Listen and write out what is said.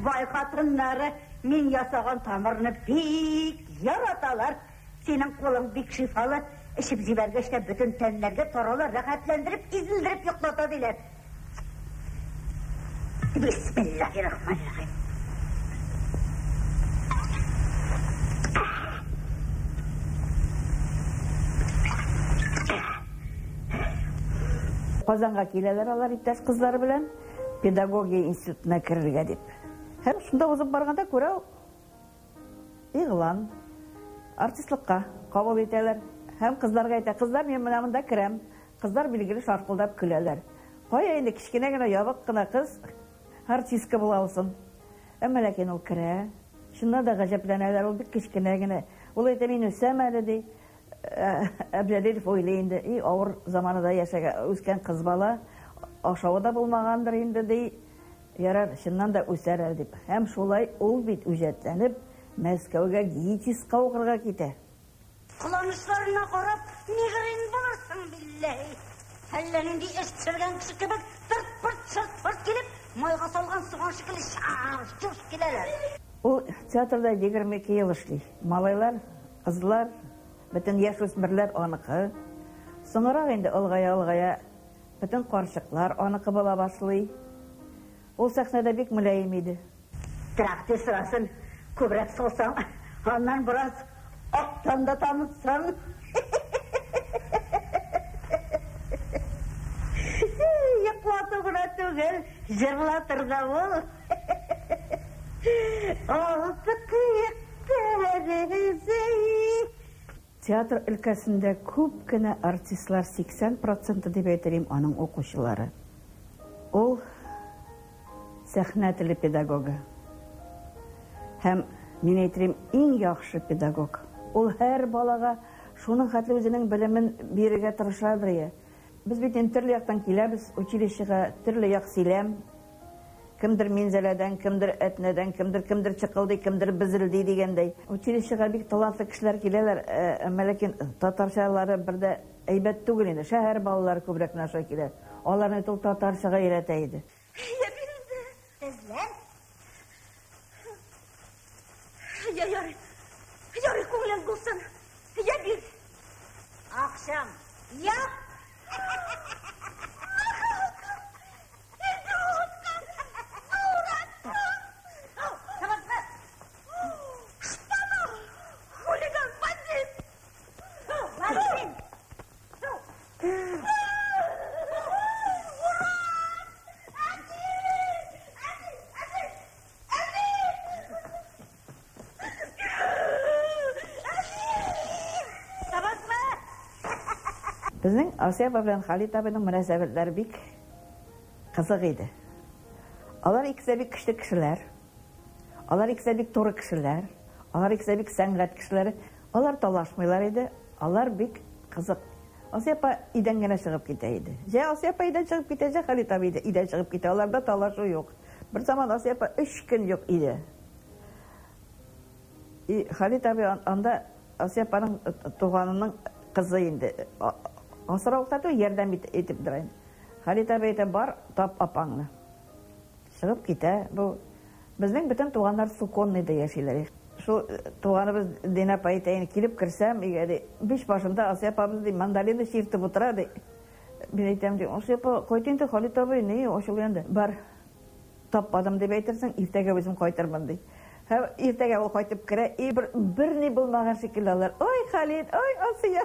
Vay қатыннары, мен ясаған тамырны бик яраталар. Сенің қолың бик шифалы, ішіп жібергеште бүтін тәнлерге торалы рахатландырып, изілдіріп йоқлата дейлер. Бисмиллахиррахманиррахим. Қазанға келелер алар иптәш қызлары белән педагогия институтына кірілге деп. Һәм шунда узып барганда күрә игълан артистлыкка кабул итәләр. Һәм кызларга әйтә, кызлар, мен менә монда керәм. Кызлар билгеле шаркылдап көләләр. Кая инде кичкенә генә ябык кына кыз артистка була алсын. Әмма ләкин ул керә. Шунда да гаҗәпләнәләр, ул бик кичкенә генә. Ул әйтә, мин үсәм әле ди. Әбҗәлилов уйлый инде, и авыр заманында яшәгән үскән кыз бала, ашавы да булмагандыр инде ди. Ярар, шуннан да үсәр әле дип. Һәм шулай ул бит үҗәтләнеп Мәскәүгә ГИТИСка укырга китә. Кыланышларына карап, нигәрен булырсың билләһи. Әллә нинди эш төшергән кеше кебек тырт-пырт килеп, майга салган суган шикелле шаш киләләр. Ул театрда 22 ел эшли. Малайлар, кызлар, бөтен яшүсмерләр аныкы. Соңрак инде алгая, бөтен карчыклар аныкы була башлый. Ул сәхнәдә бик мөлаим иде. Тракты сырасын күбрәк салсаң, аннан бераз аттан да танытсаң. Яклату гына түгел, җырлатыр да ул. Театр өлкәсендә күп кенә артистлар, 80% дип әйтәм, аның укучылары. Ул сәхнә теле педагогы. Һәм мин әйтәм, иң яхшы педагог. Ул һәр балага шуның хәтле үзенең белемен бирергә тырышадыр. Без бит төрле яктан киләбез, училищега төрле як сөйләм. Кемдер Минзәләдән, кемдер Әтнәдән, кемдер чыкылды, кемдер безелди дигәндәй. Училищега бик талантлы кешеләр киләләр, әмма ләкин татарчалары бердә әйбәт түгел инде. Шәһәр балалары күбрәк наша килә. Аларны тол татарчага өйрәтә иде. Ярый, күңелең булсын. Я бир. Акшам. Я. Безнең Асия белән Халит абыйның мөнәсәбәтләре бик кызык иде. Алар икесе бик көчле кешеләр. Алар икесе бик туры кешеләр. Алар икесе бик сәнгать кешеләр. Алар талашмыйлар иде. Алар бик кызык. Асия апа идән генә чыгып китә иде. Җә Асия апа идән чыгып китә, җә Халит абый идән чыгып китә. Аларда талашу юк. Бер заман Асия апа 3 көн юк иде. И Халит абый анда Асия апаның туганының кызы инде. Асыраултату ярдәм итеп дирән. Халит абый әйтә, бар, тап апаңны. Чыгып китә. Бу безнең бөтен туганнар Суконныйда яшиләр. Шу туганыбыз Дина апа әйтә, килеп керсәм, иге биш башында Асия апабыз ди мандалина чиртеп утыра ди. Мин әйтәм ди, Асия апа кайтынды, Халит абый ни ошылганда. Бар, тапмадым дип әйтерсең, иртәгә үзем кайтырмын ди. Һәм иртәгә ул кайтып керә, бер ни булмаган шикелле алар. Ой, Халит, ой, Асия.